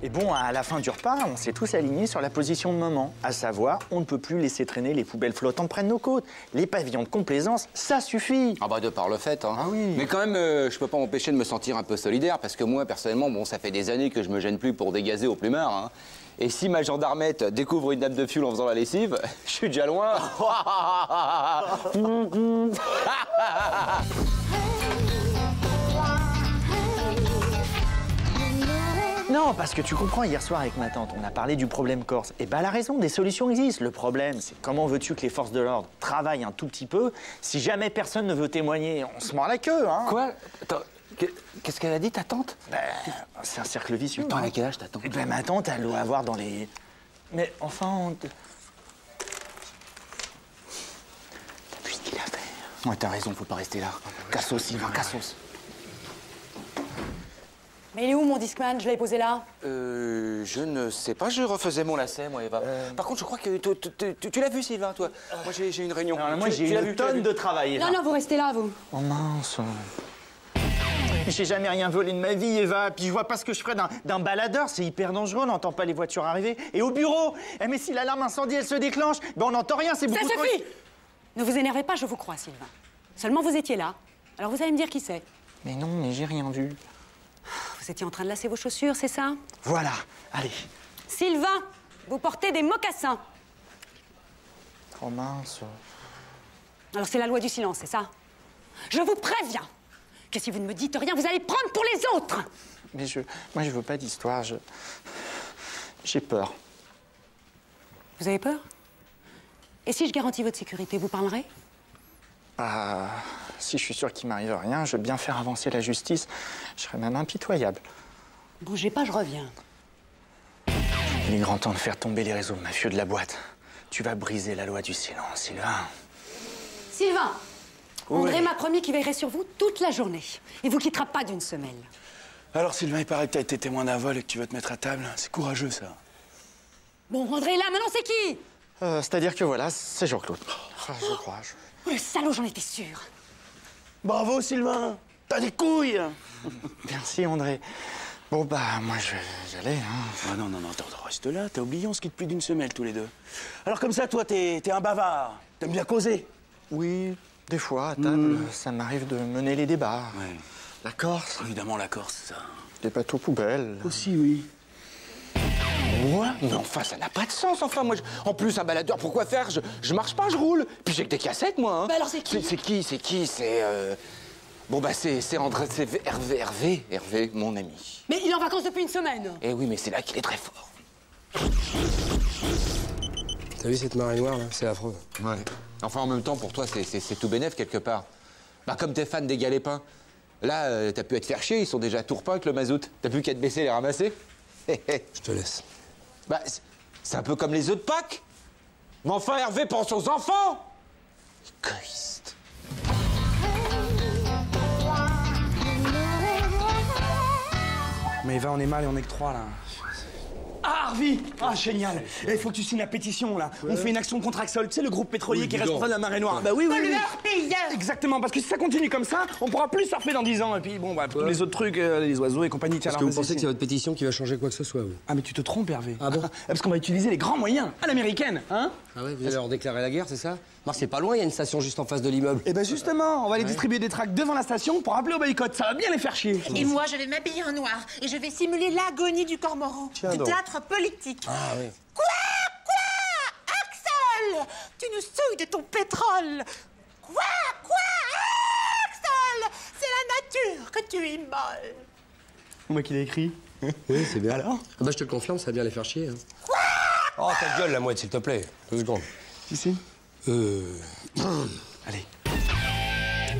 Et bon, à la fin du repas, on s'est tous alignés sur la position de moment. À savoir, on ne peut plus laisser traîner les poubelles flottantes près de nos côtes. Les pavillons de complaisance, ça suffit. Ah bah de par le fait, hein. Ah oui. Mais quand même, je peux pas m'empêcher de me sentir un peu solidaire, parce que moi, personnellement, bon, ça fait des années que je me gêne plus pour dégazer au plumard, hein. Et si ma gendarmette découvre une nappe de fuel en faisant la lessive, je suis déjà loin. Non, parce que tu comprends, hier soir avec ma tante, on a parlé du problème corse. Et bah, elle a raison, des solutions existent. Le problème, c'est comment veux-tu que les forces de l'ordre travaillent un tout petit peu si jamais personne ne veut témoigner? On se mord la queue, hein. Quoi? Attends, qu'est-ce qu'elle a dit, ta tante? Ben, c'est un cercle vicieux. Attends, elle a quel âge, ta tante? Eh ben, ma tante, elle doit avoir dans les... Mais enfin... T'as vu ce qu'il a fait? Ouais, t'as raison, faut pas rester là. Cassos, Sylvain, cassos. Mais il est où mon Discman? Je l'avais posé là. Je ne sais pas, je refaisais mon lacet, moi, Eva. Par contre, je crois que tu l'as vu, Sylvain, toi. Moi, j'ai une réunion. Alors, moi, j'ai une tonne de travail, Eva. Non, non, vous restez là, vous. Oh mince. J'ai jamais rien volé de ma vie, Eva. Puis je vois pas ce que je ferais d'un baladeur. C'est hyper dangereux, on n'entend pas les voitures arriver. Et au bureau, mais si l'alarme incendie, elle se déclenche, ben on n'entend rien, c'est beaucoup Ça trop... suffit! Ne vous énervez pas, je vous crois, Sylvain. Seulement, vous étiez là. Alors, vous allez me dire qui c'est. Mais non, mais j'ai rien vu. Vous étiez en train de lasser vos chaussures, c'est ça? Voilà, allez. Sylvain, vous portez des mocassins. Oh mince. Alors, c'est la loi du silence, c'est ça? Je vous préviens que si vous ne me dites rien, vous allez prendre pour les autres. Mais moi, je veux pas d'histoire, j'ai peur. Vous avez peur? Et si je garantis votre sécurité, vous parlerez? Bah, si je suis sûr qu'il m'arrive rien, je veux bien faire avancer la justice. Je serais même impitoyable. Bougez pas, je reviens. Il est grand temps de faire tomber les réseaux mafieux de la boîte. Tu vas briser la loi du silence, Sylvain. Sylvain! Oui. André m'a promis qu'il veillerait sur vous toute la journée. Il vous quittera pas d'une semelle. Alors, Sylvain, il paraît que t'as été témoin d'un vol et que tu veux te mettre à table. C'est courageux, ça. Bon, André est là, maintenant c'est qui? C'est-à-dire que voilà, c'est Jean-Claude. Je crois. Oh, le salaud, j'en étais sûre. Bravo, Sylvain. T'as des couilles. Merci, André. Bon, bah, moi, j'allais, hein. Ah non, attends, reste là. T'as oublié, on se quitte plus d'une semelle, tous les deux. Alors, comme ça, toi, t'es un bavard. T'aimes bien causer. Oui, des fois, à table, ça m'arrive de mener les débats. Ouais. La Corse, Évidemment, la Corse, ça. les bateaux poubelles. Aussi, oui. Moi? Mais enfin, ça n'a pas de sens, enfin, moi, en plus, un baladeur, pourquoi faire? Je marche pas, je roule. Puis j'ai que des cassettes, moi, hein. Bah alors, c'est qui? C'est qui? Bon, bah, c'est André, c'est Hervé, mon ami. Mais il est en vacances depuis une semaine. Eh oui, mais c'est là qu'il est très fort. T'as vu cette marée noire, là? C'est affreux. Ouais. Enfin, en même temps, pour toi, c'est tout bénef, quelque part. Bah, comme t'es fan des galets-pins. Là, t'as pu à te faire chier, ils sont déjà tout repas avec le mazout. T'as plus qu'à te baisser et les ramasser. Je te laisse. Bah, c'est un peu comme les œufs de Pâques. Mais enfin, Hervé pense aux enfants. Égoïste. Mais Eva, on est mal et on est que 3, là. Ah, Harvey! Ah, génial! Il faut que tu signes la pétition, là. On fait une action contre Axol, tu sais, le groupe pétrolier qui est responsable de la marée noire. Bah oui. Exactement, parce que si ça continue comme ça, on pourra plus surfer dans 10 ans. Et puis, bon, bah, tous les autres trucs, les oiseaux et compagnie, tiens, Est-ce que vous pensez que c'est votre pétition qui va changer quoi que ce soit, vous? Ah, mais tu te trompes, Hervé. Ah bon? Parce qu'on va utiliser les grands moyens, à l'américaine, hein? Ah ouais, vous allez leur déclarer la guerre, c'est ça? Mar, c'est pas loin, il y a une station juste en face de l'immeuble. Eh ben justement, on va aller distribuer des tracts devant la station pour appeler au boycott. Ça va bien les faire chier. Et moi, je vais m'habiller en noir et je vais simuler l'agonie du cormoran. Tiens Du donc. théâtre politique. Ah oui. Quoi? Axel! Tu nous souilles de ton pétrole. Quoi? Axel! C'est la nature que tu immoles. Moi qui l'ai écrit. Oui, c'est bien. Alors? Ah bah, je te le confirme, ça va bien les faire chier. Hein. Oh, ta gueule, la mouette, s'il te plaît. 2 secondes. Si. Allez.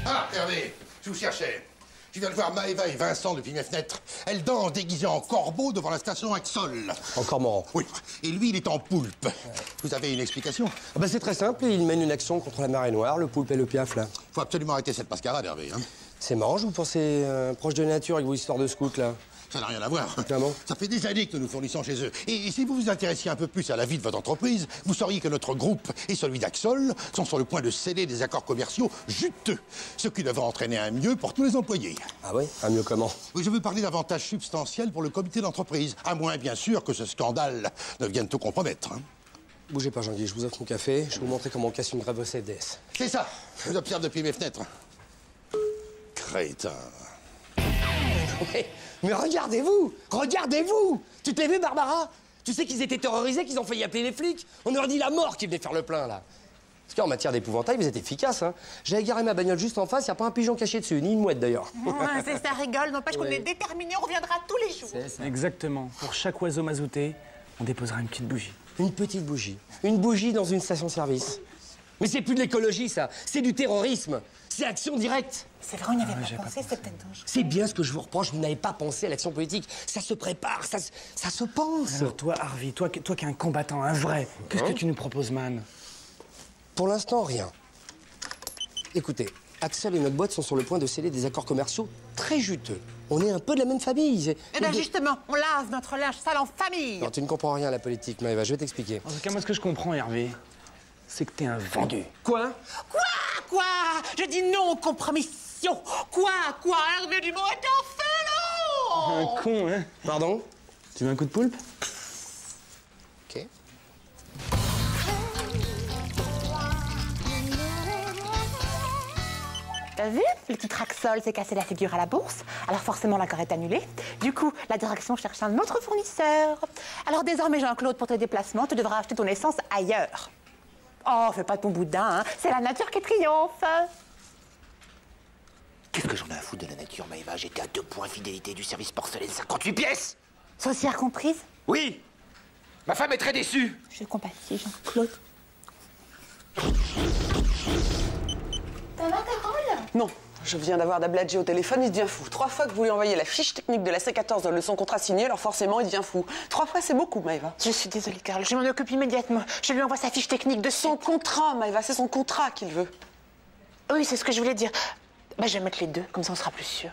Ah, Hervé, je vous cherchais. Je viens de voir Maëva et Vincent depuis mes fenêtres. Elles dansent déguisées en corbeau devant la station Axol. Encore marrant. Oui, et lui, il est en poulpe. Vous avez une explication? Ah bah, c'est très simple, il mène une action contre la marée noire, le poulpe et le piaf, là. Faut absolument arrêter cette mascarade, Hervé. Hein. C'est marrant, je vous pensais proche de nature avec vos histoires de scouts, là. Ça n'a rien à voir. Comment? Ça fait des années que nous nous fournissons chez eux. Et si vous vous intéressiez un peu plus à la vie de votre entreprise, vous sauriez que notre groupe et celui d'Axol sont sur le point de sceller des accords commerciaux juteux, ce qui devrait entraîner un mieux pour tous les employés. Ah ouais? Un mieux comment? Oui, je veux parler d'avantages substantiels pour le comité d'entreprise, à moins bien sûr que ce scandale ne vienne tout compromettre. Hein. Bougez pas, Jean-Guy, je vous offre mon café. Je vais vous montrer comment on casse une grève au CFDS. C'est ça. Je vous observe depuis mes fenêtres. Crétin. Mais regardez-vous! Regardez-vous! Tu t'es vu, Barbara? Tu sais qu'ils étaient terrorisés, qu'ils ont failli appeler les flics? On leur dit la mort qui venait faire le plein, là. Parce qu'en matière d'épouvantail, vous êtes efficace, hein. J'avais garé ma bagnole juste en face, y a pas un pigeon caché dessus, ni une mouette d'ailleurs. C'est ça, rigole, n'empêche qu'on est déterminés, on reviendra tous les jours. Exactement. Pour chaque oiseau mazouté, on déposera une petite bougie. Une petite bougie. Une bougie dans une station-service. Mais c'est plus de l'écologie, ça. C'est du terrorisme. C'est action directe. C'est vrai, on n'y avait pas pensé, c'est peut-être dangereux. C'est bien ce que je vous reproche, vous n'avez pas pensé à l'action politique. Ça se prépare, ça se pense. Alors toi, Harvey, toi qui es un combattant, un vrai, qu'est-ce que tu nous proposes, man? Pour l'instant, rien. Écoutez, Axel et notre boîte sont sur le point de sceller des accords commerciaux très juteux. On est un peu de la même famille. Eh bien, justement, on lave notre linge sale en famille. Non, tu ne comprends rien à la politique, Maëva, je vais t'expliquer. En tout cas, moi, ce que je comprends, Hervé, c'est que t'es un vendu. Quoi? Quoi? Je dis non aux compromissions. Quoi? Hervé Dumont est un félon. Un con, hein? Pardon? Tu veux un coup de poulpe? Ok. T'as vu? Le petit Traxol s'est cassé la figure à la bourse, alors forcément l'accord est annulé. Du coup, la direction cherche un autre fournisseur. Alors désormais, Jean-Claude, pour tes déplacements, tu devras acheter ton essence ailleurs. Oh, fais pas ton boudin, hein. C'est la nature qui triomphe. Qu'est-ce que j'en ai à foutre de la nature, Maëva? J'étais à 2 points fidélité du service porcelaine, 58 pièces. Saucière comprise? Oui. Ma femme est très déçue. Je compatis, Jean-Claude. Ça va, Carole? Non, je viens d'avoir Dabladji au téléphone, il devient fou. 3 fois que vous lui envoyez la fiche technique de la C14 de son contrat signé, alors forcément il devient fou. 3 fois c'est beaucoup, Maëva. Je suis désolée, Carole, je m'en occupe immédiatement. Je lui envoie sa fiche technique de Son contrat, Maëva, c'est son contrat qu'il veut. Oui, c'est ce que je voulais dire. Bah, je vais mettre les deux, comme ça on sera plus sûr.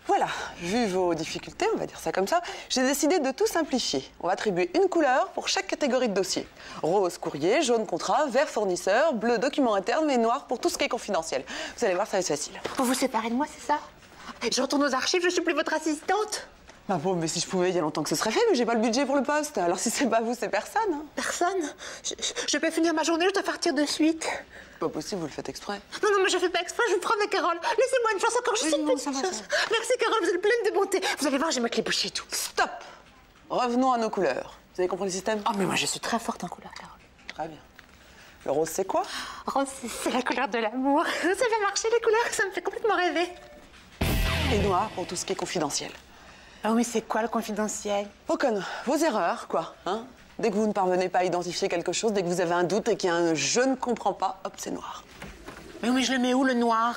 Voilà, vu vos difficultés, on va dire ça comme ça, j'ai décidé de tout simplifier. On va attribuer une couleur pour chaque catégorie de dossier. Rose, courrier, jaune, contrat, vert, fournisseur, bleu, document interne et noir pour tout ce qui est confidentiel. Vous allez voir, ça va être facile. Vous vous séparez de moi, c'est ça? Je retourne aux archives, je suis plus votre assistante? Bah bon, mais si je pouvais, il y a longtemps que ce serait fait, mais j'ai pas le budget pour le poste. Alors si c'est pas vous, c'est personne. Hein. Personne? Je peux finir ma journée, je dois partir de suite. Pas possible, vous le faites exprès. Non, mais je fais pas exprès, je vous promets, Carole. Laissez-moi une chance encore, juste une petite chance. Merci, Carole, vous êtes pleine de bonté. Vous allez voir, je vais mettre les bouchées et tout. Stop! Revenons à nos couleurs. Vous avez compris le système? Oh, mais moi, je suis très forte en couleur, Carole. Très bien. Le rose, c'est quoi? Rose, c'est la couleur de l'amour. Ça fait marcher les couleurs, ça me fait complètement rêver. Et noir pour tout ce qui est confidentiel. Ah oui, c'est quoi le confidentiel? Aucun. Vos erreurs, quoi. Hein? Dès que vous ne parvenez pas à identifier quelque chose, dès que vous avez un doute et qu'il y a un « je ne comprends pas », hop, c'est noir. Mais je le mets où, le noir?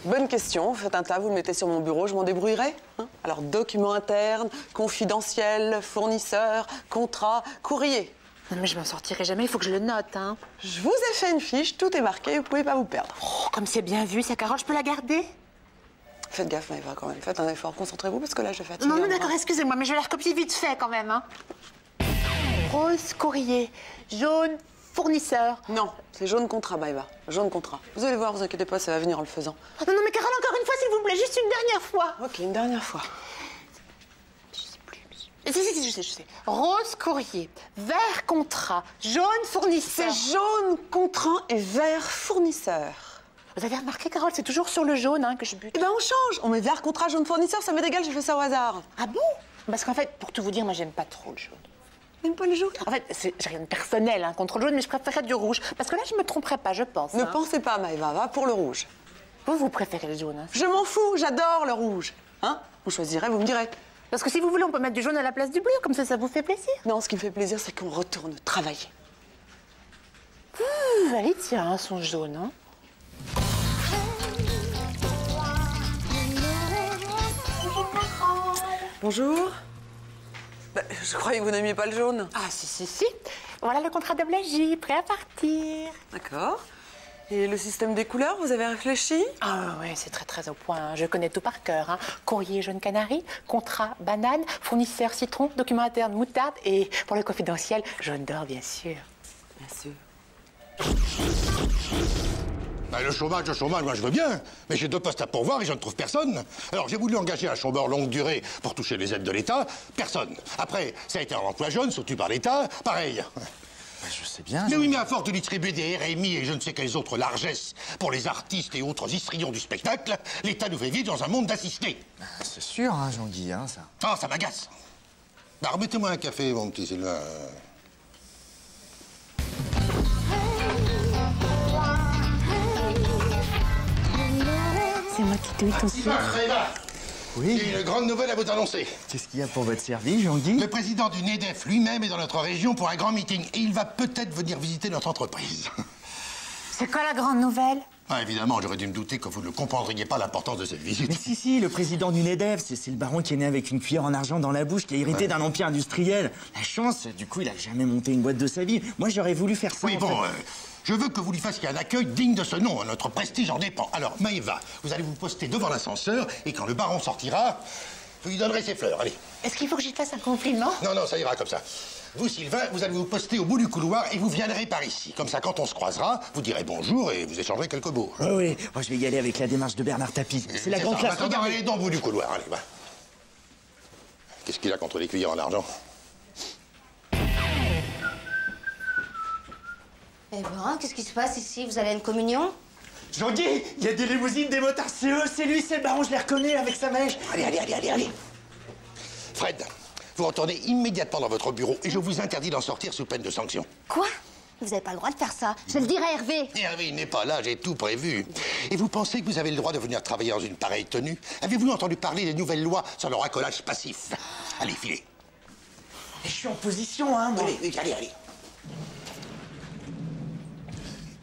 Bonne question. Faites un tas, vous le mettez sur mon bureau, je m'en débrouillerai. Hein? Alors, document interne, confidentiel, fournisseur, contrat, courrier. Non, mais je m'en sortirai jamais, il faut que je le note, hein. Je vous ai fait une fiche, tout est marqué, vous pouvez pas vous perdre. Oh, comme c'est bien vu, ça, Carole, je peux la garder? Faites gaffe, Maëva, quand même. Faites un effort, concentrez-vous, parce que là, je fatigue. Non, mais d'accord, excusez-moi, mais je vais la recopier vite fait, quand même, hein. Rose, courrier. Jaune, fournisseur. Non, c'est jaune contrat, Maëva. Jaune contrat. Vous allez voir, vous inquiétez pas, ça va venir en le faisant. Non, mais Carole, encore une fois, s'il vous plaît, juste une dernière fois. Ok, une dernière fois. Je sais plus. Si, je sais. Rose, courrier. Vert, contrat. Jaune, fournisseur. C'est jaune contrat et vert fournisseur. Vous avez remarqué, Carole, c'est toujours sur le jaune hein, que je bute. Eh ben on change. On met vert contrat, jaune fournisseur, ça m'est égal, j'ai fait ça au hasard. Ah bon? Parce qu'en fait, pour tout vous dire, moi, j'aime pas trop le jaune. Même pas le jaune? En fait, j'ai rien de personnel hein, contre le jaune, mais je préférerais du rouge. Parce que là, je me tromperais pas, je pense. Ne hein. pensez pas, Maëva, va pour le rouge. Vous préférez le jaune. Hein. Je m'en fous, j'adore le rouge. Hein? Vous choisirez, vous me direz. Parce que si vous voulez, on peut mettre du jaune à la place du bleu, comme ça vous fait plaisir. Non, ce qui me fait plaisir, c'est qu'on retourne travailler. Allez, tiens, son jaune, hein. Bonjour. Bah, je croyais que vous n'aimiez pas le jaune. Ah, si. Voilà le contrat de Blagy, prêt à partir. D'accord. Et le système des couleurs, vous avez réfléchi? Ah ouais, c'est très au point, hein. Je connais tout par cœur, hein. Courrier jaune canari, contrat banane, fournisseur citron, document interne moutarde et pour le confidentiel, jaune d'or, bien sûr. Bien sûr. Bah, le chômage, moi je veux bien, mais j'ai 2 postes à pourvoir et je ne trouve personne. Alors j'ai voulu engager un chômeur longue durée pour toucher les aides de l'État, personne. Après, ça a été un emploi jeune, soutenu par l'État, pareil. Bah, je sais bien. Mais oui, mais à force de distribuer des RMI et je ne sais quelles autres largesses pour les artistes et autres histrions du spectacle, l'État nous fait vivre dans un monde d'assistés. Bah, c'est sûr, hein, Jean-Guy, hein, ça. Ah, ça m'agace. Bah, remettez-moi un café, mon petit Sylvain. C'est moi qui douille ton sucre. Oui. J'ai une grande nouvelle à vous annoncer. Qu'est-ce qu'il y a pour votre service, Jean-Guy? Le président du NEDEF lui-même est dans notre région pour un grand meeting et il va peut-être venir visiter notre entreprise. C'est quoi la grande nouvelle? Ah, évidemment, j'aurais dû me douter que vous ne comprendriez pas l'importance de cette visite. Mais si, le président du NEDEF, c'est le baron qui est né avec une cuillère en argent dans la bouche, qui a hérité d'un empire industriel. La chance, du coup, il a jamais monté une boîte de sa vie. Moi, j'aurais voulu faire ça. Oui, bon, je veux que vous lui fassiez un accueil digne de ce nom. Notre prestige en dépend. Alors, Maëva, vous allez vous poster devant l'ascenseur et quand le baron sortira, vous lui donnerez ses fleurs. Allez. Est-ce qu'il faut que j'y fasse un compliment? Non, ça ira comme ça. Vous, Sylvain, vous allez vous poster au bout du couloir et vous viendrez par ici. Comme ça, quand on se croisera, vous direz bonjour et vous échangerez quelques mots. Oui. Moi, je vais y aller avec la démarche de Bernard Tapie. C'est la grande classe. Attends, allez dans le bout du couloir. Allez, va. Qu'est-ce qu'il a contre les cuillères en argent? Eh ben, qu'est-ce qui se passe ici? Vous allez à une communion? Jean-Guy, il y a des limousines, des motards, c'est eux, c'est lui, c'est le baron, je l'ai reconnu avec sa mèche. Allez. Fred, vous retournez immédiatement dans votre bureau et je vous interdis d'en sortir sous peine de sanction. Quoi? Vous n'avez pas le droit de faire ça. Je vais le dire à Hervé. Hervé, il n'est pas là, j'ai tout prévu. Et vous pensez que vous avez le droit de venir travailler dans une pareille tenue? Avez-vous entendu parler des nouvelles lois sur le racolage passif? Allez, filez. Mais je suis en position, hein, moi. Allez.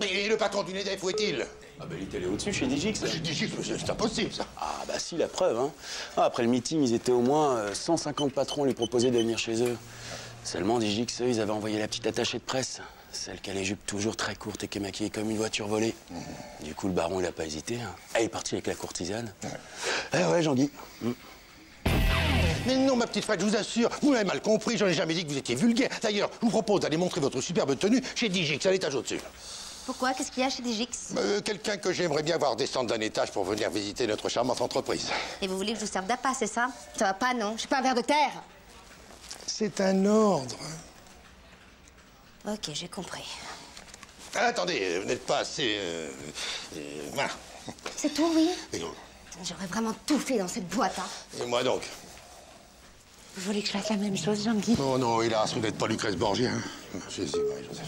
Mais le patron du NEDEF, où est-il? Ah bah il est allé au-dessus chez Digix. Chez Digix, c'est impossible, ça. Ah bah si, la preuve, hein. Ah, après le meeting, ils étaient au moins 150 patrons à lui proposer de venir chez eux. Seulement, Digix, eux, ils avaient envoyé la petite attachée de presse. Celle qui a les jupes toujours très courtes et qui est maquillée comme une voiture volée. Du coup, le baron, il a pas hésité, hein. Ah, il est parti avec la courtisane. Ouais, Jean-Guy. Mais non, ma petite Fred, je vous assure, vous m'avez mal compris, j'en ai jamais dit que vous étiez vulgaire. D'ailleurs, je vous propose d'aller montrer votre superbe tenue chez Digix, à l'étage au-dessus. Pourquoi? Qu'est-ce qu'il y a chez Digix? Quelqu'un que j'aimerais bien voir descendre d'un étage pour venir visiter notre charmante entreprise. Et vous voulez que je vous serve d'appât, c'est ça? Ça va pas, non? Je suis pas un ver de terre. C'est un ordre. Ok, j'ai compris. Attendez, vous n'êtes pas assez... voilà. C'est tout, oui? Et, J'aurais vraiment tout fait dans cette boîte, hein. et moi donc? Vous voulez que je fasse la même chose, Jean-Guy? Non, hélas, vous n'êtes pas Lucrèce Borgia. Hein. Jésus, Marie-Joseph.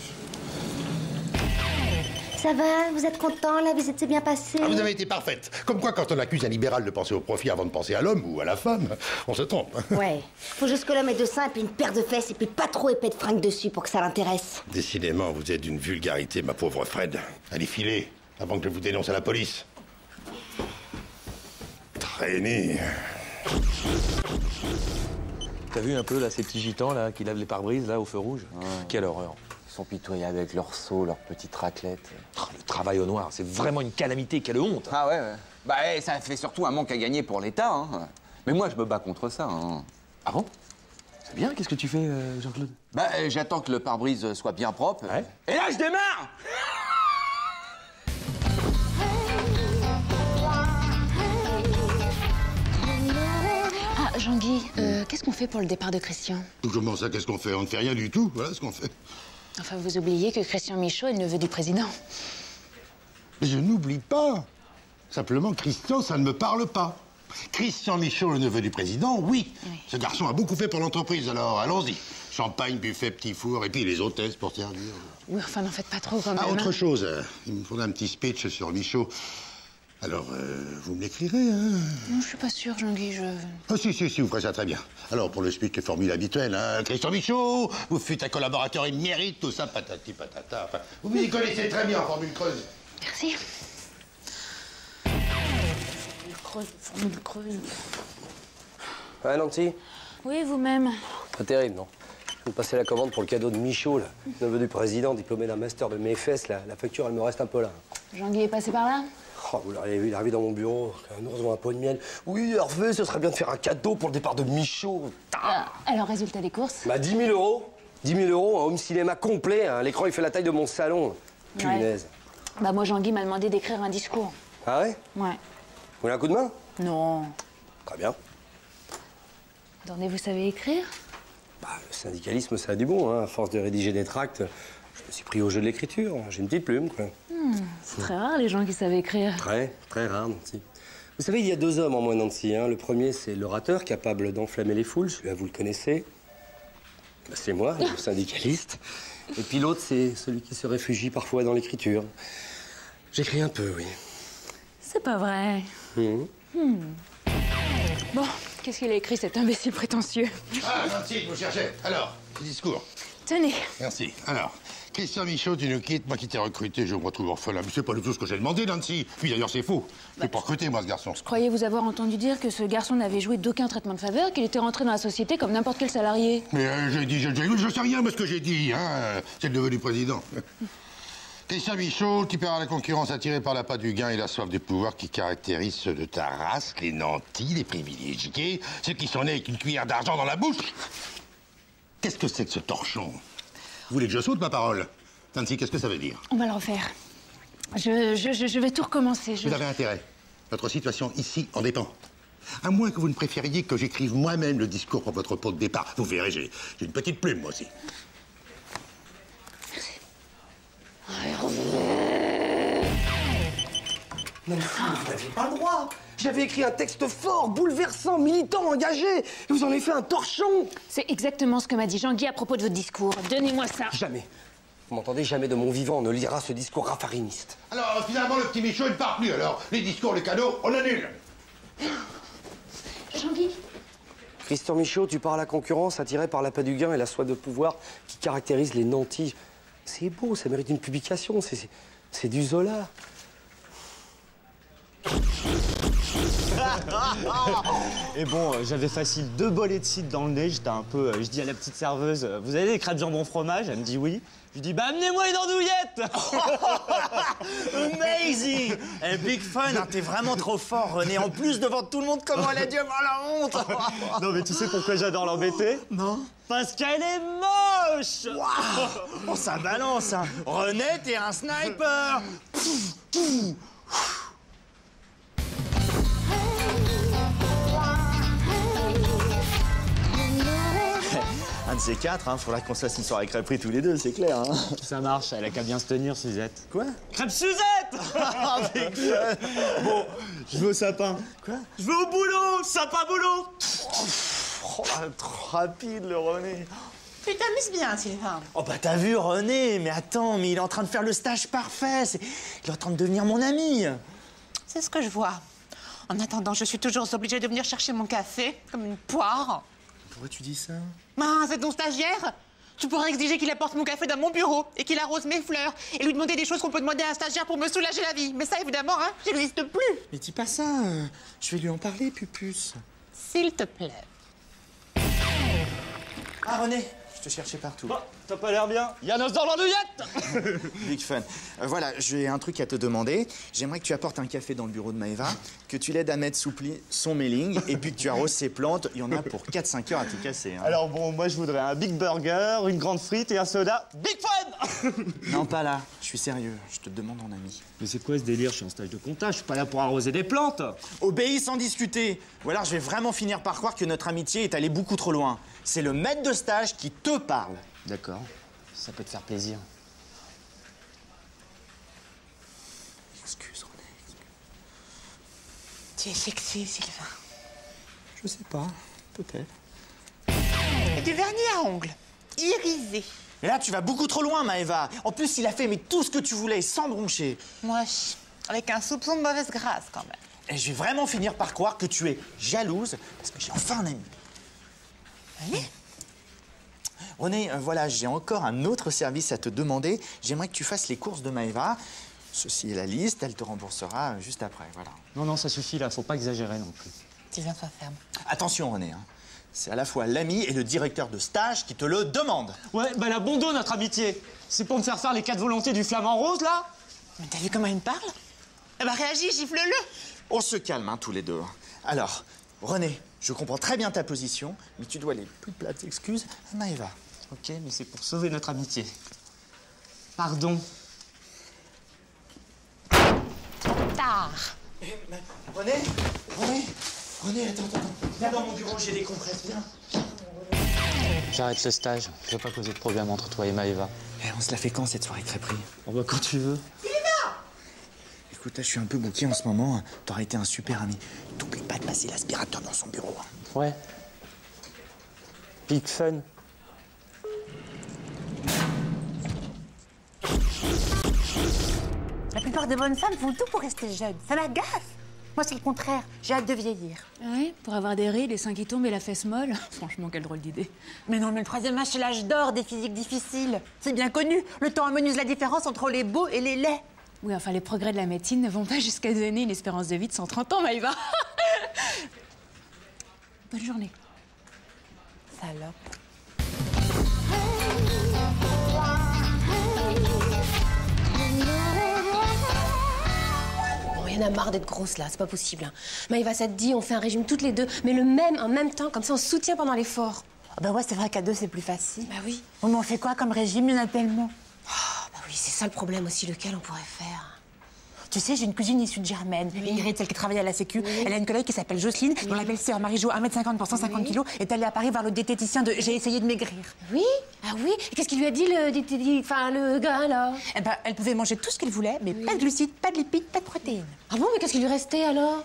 Ça va? Vous êtes content? La visite s'est bien passée? Ah, vous avez été parfaite. Comme quoi, quand on accuse un libéral de penser au profit avant de penser à l'homme ou à la femme, on se trompe. Ouais. Faut juste que l'homme ait de seins et puis une paire de fesses et puis pas trop épais de fringues dessus pour que ça l'intéresse. Décidément, vous êtes d'une vulgarité, ma pauvre Fred. Allez, filez, avant que je vous dénonce à la police. Traînez. T'as vu un peu, là, ces petits gitans, là, qui lavent les pare-brises, là, au feu rouge? Quelle horreur. Ils sont pitoyables avec leurs seaux, leurs petites raclettes. Le travail au noir, c'est vraiment une calamité, quelle honte. Ah ouais. Bah, ça fait surtout un manque à gagner pour l'État, hein. Mais moi, je me bats contre ça, hein. Ah bon? C'est bien, qu'est-ce que tu fais, Jean-Claude? Bah, j'attends que le pare-brise soit bien propre. Ouais. Et là, je démarre! Ah, Jean-Guy, qu'est-ce qu'on fait pour le départ de Christian? Comment ça, qu'est-ce qu'on fait? On ne fait rien du tout, voilà ce qu'on fait. Enfin, vous oubliez que Christian Michaud est le neveu du président. Mais je n'oublie pas. Simplement, Christian, ça ne me parle pas. Christian Michaud, le neveu du président, oui. Ce garçon a beaucoup fait pour l'entreprise, alors allons-y. Champagne, buffet, petit four, et puis les hôtesses pour servir. Oui, enfin, n'en faites pas trop quand même. Ah, autre hein. chose, il me faudrait un petit speech sur Michaud. Alors, vous me l'écrirez, hein? Non, je suis pas sûre, Jean-Guy, Ah, si, vous ferez ça très bien. Alors, pour le speech, les formules habituelles, hein? Christian Michaud, vous fûtes un collaborateur émérite, tout ça, patati patata. Enfin, vous m'y connaissez très bien en formule creuse. Merci. Ouais, Nancy? Oui, vous-même. Pas terrible, non? Je viens de passer la commande pour le cadeau de Michaud, là. Neveu du président, diplômé d'un master de mes fesses. La facture, elle me reste un peu là. Jean-Guy est passé par là? Oh, vous l'auriez vu, il est arrivé dans mon bureau, un ours dans un pot de miel. Oui, Hervé, ce serait bien de faire un cadeau pour le départ de Michaud. Alors, résultat des courses? Bah, 10 000 euros. 10 000 euros, un home cinéma complet. Hein. L'écran, il fait la taille de mon salon. Punaise. Ouais. Bah, moi, Jean-Guy m'a demandé d'écrire un discours. Ah ouais? Ouais. Vous voulez un coup de main? Non. Très bien. Attendez, vous savez écrire? Bah, le syndicalisme, ça a du bon, hein. À force de rédiger des tracts, je me suis pris au jeu de l'écriture. J'ai une petite plume, quoi. C'est très rare, les gens qui savent écrire. Très, très rare, Nancy. Vous savez, il y a deux hommes en moi, Nancy. Hein. Le premier, c'est l'orateur, capable d'enflammer les foules. Celui-là, vous le connaissez. Bah, c'est moi, le syndicaliste. Et puis l'autre, c'est celui qui se réfugie parfois dans l'écriture. J'écris un peu, oui. C'est pas vrai. Bon, qu'est-ce qu'il a écrit, cet imbécile prétentieux? Ah, Nancy, vous cherchez. Alors, le discours. Tenez. Merci. Alors, Christian Michaud, tu nous quittes. Moi qui t'ai recruté, je me retrouve orphelin. Mais c'est pas du tout ce que j'ai demandé, Nancy. Puis d'ailleurs, c'est faux. Je l'ai pas recruté, moi, ce garçon. Je croyais vous avoir entendu dire que ce garçon n'avait joué d'aucun traitement de faveur, qu'il était rentré dans la société comme n'importe quel salarié. Mais j'ai dit, je sais rien de ce que j'ai dit, hein. C'est le neveu du président. Christian Michaud, type à la concurrence attiré par l'appât du gain et la soif de pouvoir qui caractérise ceux de ta race, les nantis, les privilégiés, ceux qui sont nés avec une cuillère d'argent dans la bouche. Qu'est-ce que c'est que ce torchon? Vous voulez que je saute ma parole? Nancy, qu'est-ce que ça veut dire? On va le refaire. Je vais tout recommencer. Vous avez intérêt. Notre situation ici en dépend. À moins que vous ne préfériez que j'écrive moi-même le discours pour votre pot de départ. Vous verrez, j'ai une petite plume, moi aussi. Non, vous n'aviez pas le droit. J'avais écrit un texte fort, bouleversant, militant, engagé. Et vous en avez fait un torchon. C'est exactement ce que m'a dit Jean-Guy à propos de votre discours. Donnez-moi ça. Jamais. Vous m'entendez, jamais de mon vivant on ne lira ce discours raffariniste. Alors, finalement, le petit Michaud, il ne part plus. Alors, les discours, les cadeaux, on annule. Jean-Guy. Christian Michaud, tu pars à la concurrence, attiré par l'appât du gain et la soif de pouvoir qui caractérise les nantis. C'est beau, ça mérite une publication. C'est du Zola. Et bon, j'avais facile 2 bolets de cidre dans le nez, j'étais un peu... je dis à la petite serveuse, vous avez des crêpes jambon fromage? Elle me dit oui. Je lui dis, bah amenez-moi une andouillette. Amazing. Eh, Big Fun, hein, t'es vraiment trop fort, René. En plus, devant tout le monde, comment elle a dû avoir la honte. Non mais tu sais pourquoi j'adore l'embêter? Non. Parce qu'elle est moche. Wow. Oh, ça balance, hein. René, t'es un sniper. Un de ces quatre, hein, faudra qu'on se fasse une soirée crêperie tous les deux, c'est clair. Hein. Ça marche, elle a qu'à bien se tenir, Suzette. Quoi? Crêpe Suzette. Bon, je veux au sapin. Quoi? Je veux au boulot, sapin boulot. Oh, trop rapide, le René. Tu t'amuses bien, Sylvain. Oh bah t'as vu, René, mais attends, mais il est en train de faire le stage parfait. Il est en train de devenir mon ami. C'est ce que je vois. En attendant, je suis toujours obligée de venir chercher mon café, comme une poire. Pourquoi tu dis ça? Ah, c'est ton stagiaire? Tu pourrais exiger qu'il apporte mon café dans mon bureau et qu'il arrose mes fleurs et lui demander des choses qu'on peut demander à un stagiaire pour me soulager la vie. Mais ça, évidemment, hein, j'existe plus. Mais dis pas ça. Je vais lui en parler, Pupus. S'il te plaît. Ah, René, je te cherchais partout. Bah, t'as pas l'air bien. Yannos dans l'andouillette. Big Fun. Voilà, j'ai un truc à te demander. J'aimerais que tu apportes un café dans le bureau de Maëva, que tu l'aides à mettre sous pli son mailing, et puis que tu arroses ses plantes. Il y en a pour 4-5 heures à tout casser. Hein. Alors bon, moi je voudrais un big burger, une grande frite et un soda. Big Fun. Non, pas là. Je suis sérieux. Je te demande en ami. Mais c'est quoi ce délire? Je suis en stage de comptage, je suis pas là pour arroser des plantes. Obéis sans discuter. Ou alors je vais vraiment finir par croire que notre amitié est allée beaucoup trop loin. C'est le maître de stage qui te parle. D'accord. Ça peut te faire plaisir. Excuse, René. Tu es sexy, Sylvain. Je sais pas. Peut-être. Et du vernis à ongles. Irisé. Mais là, tu vas beaucoup trop loin, Maëva. En plus, il a fait mais tout ce que tu voulais, sans broncher. Moi, avec un soupçon de mauvaise grâce, quand même. Et je vais vraiment finir par croire que tu es jalouse parce que j'ai enfin un ami. Allez. René, voilà, j'ai encore un autre service à te demander. J'aimerais que tu fasses les courses de Maëva. Ceci est la liste, elle te remboursera juste après, voilà. Non, non, ça suffit là, faut pas exagérer non plus. Sylvain, sois ferme. Attention, René, hein. C'est à la fois l'ami et le directeur de stage qui te le demandent. Ouais, bah la bon dos, notre amitié. C'est pour me faire faire les 4 volontés du flamant rose, là? Mais t'as vu comment il me parle? Eh ben réagis, gifle-le. On se calme, hein, tous les deux. Alors, René, je comprends très bien ta position, mais tu dois les plus plates excuses à Maëva. Ok, mais c'est pour sauver notre amitié. Pardon. Tard. René, attends. Viens dans mon bureau, j'ai des compresses, viens. J'arrête le stage. Je veux pas causer de problème entre toi et Maëva. On se la fait quand, cette soirée crêperie? On va quand tu veux. Écoute, là, je suis un peu bouqué en ce moment. T'aurais été un super ami. T'oublies pas de passer l'aspirateur dans son bureau. Ouais. Big fun. La plupart des bonnes femmes font tout pour rester jeunes. Ça m'agace. Moi, c'est le contraire. J'ai hâte de vieillir. Oui, pour avoir des rides, les seins qui tombent et la fesse molle. Franchement, quelle drôle d'idée. Mais non, mais le troisième âge, c'est l'âge d'or des physiques difficiles. C'est bien connu. Le temps amenuise la différence entre les beaux et les laids. Oui, enfin, les progrès de la médecine ne vont pas jusqu'à donner une espérance de vie de 130 ans, Maëva. Bonne journée. Salope. Bon, y en a marre d'être grosse là, c'est pas possible. Hein. Maëva, ça te dit, on fait un régime toutes les deux, mais le même en même temps, comme ça on se soutient pendant l'effort. Ah bah ouais, c'est vrai qu'à deux, c'est plus facile. Bah oui. Mais on fait quoi comme régime? Il y en a tellement. Bah oui, c'est ça le problème aussi, lequel on pourrait faire. Tu sais, j'ai une cousine issue de Germaine, Ingrid, celle qui travaille à la Sécu. Elle a une collègue qui s'appelle Jocelyne, dont la belle-sœur Marie-Jo, 1m50 pour 150 kilos, est allée à Paris voir le diététicien de J'ai essayé de maigrir. Oui? Ah oui? Et qu'est-ce qu'il lui a dit, le gars, là? Eh ben, elle pouvait manger tout ce qu'elle voulait, mais pas de glucides, pas de lipides, pas de protéines. Ah bon, mais qu'est-ce qui lui restait, alors?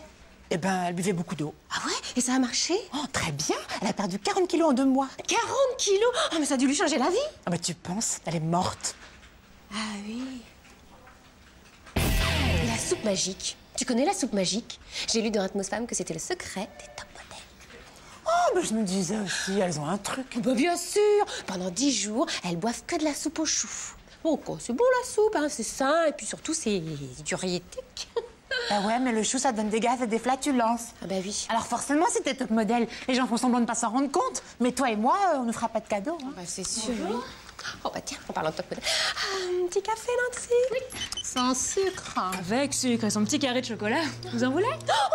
Eh ben, elle buvait beaucoup d'eau. Ah ouais? Et ça a marché? Oh, très bien. Elle a perdu 40 kilos en 2 mois. 40 kilos? Ah, mais ça a dû lui changer la vie. Ah bah, tu penses? Elle est morte. Ah oui. La soupe magique. Tu connais la soupe magique? J'ai lu dans Atmosfemme que c'était le secret des top modèles. Oh, mais je me disais aussi, elles ont un truc. Bah bien sûr. Pendant 10 jours, elles boivent que de la soupe aux choux. Bon, quoi, c'est bon la soupe, hein, c'est sain, et puis surtout, c'est diurétique. Bah ouais, mais le chou, ça donne des gaz et des flatulences. Ah bah oui. Alors forcément, si t'es top modèle, les gens font semblant de pas s'en rendre compte. Mais toi et moi, on ne fera pas de cadeaux. Hein. Bah c'est sûr, oui. Oh bah tiens, en parlant de top modèle. Un petit café, Nancy? Oui. Sans sucre. Avec sucre et son petit carré de chocolat. Vous en voulez?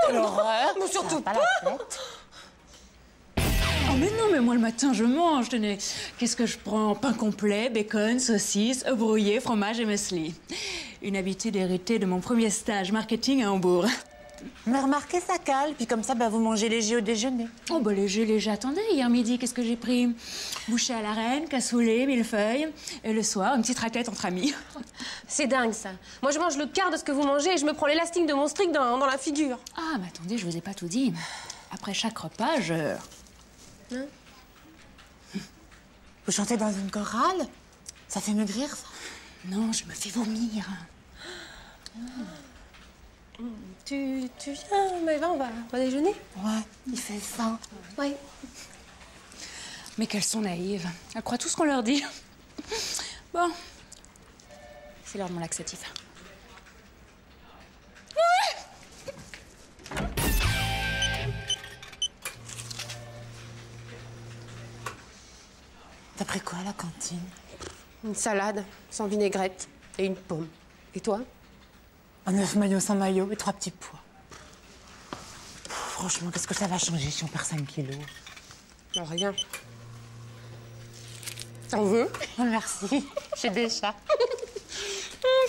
Quelle horreur! Mais surtout pas. Oh mais non, mais moi le matin je mange, tenez. Qu'est-ce que je prends? Pain complet, bacon, saucisse, œufs brouillés, fromage et muesli. Une habitude héritée de mon premier stage marketing à Hambourg. Mais remarquez, ça cale, puis comme ça, bah, vous mangez léger au déjeuner. Oh bah léger, attendez, hier midi, qu'est-ce que j'ai pris? Bouchée à la reine, cassoulet, millefeuille, et le soir, une petite raclette entre amis. C'est dingue, ça. Moi, je mange le quart de ce que vous mangez et je me prends l'élastique de mon strict dans la figure. Ah, mais attendez, je vous ai pas tout dit. Après chaque repas, je... Hein? Vous chantez dans une chorale? Ça fait maigrir, ça? Non, je me fais vomir. Tu viens, Maëva, on va déjeuner? Ouais, il fait faim. Ouais. Mais qu'elles sont naïves. Elles croient tout ce qu'on leur dit. Bon. C'est l'heure de mon laxatif. T'as pris quoi à la cantine? Une salade, sans vinaigrette, et une pomme. Et toi? Un œuf maillot sans maillot et 3 petits pois. Franchement, qu'est-ce que ça va changer si on perd 5 kilos? Non, rien. T'en veux? Oh, merci, j'ai des chats.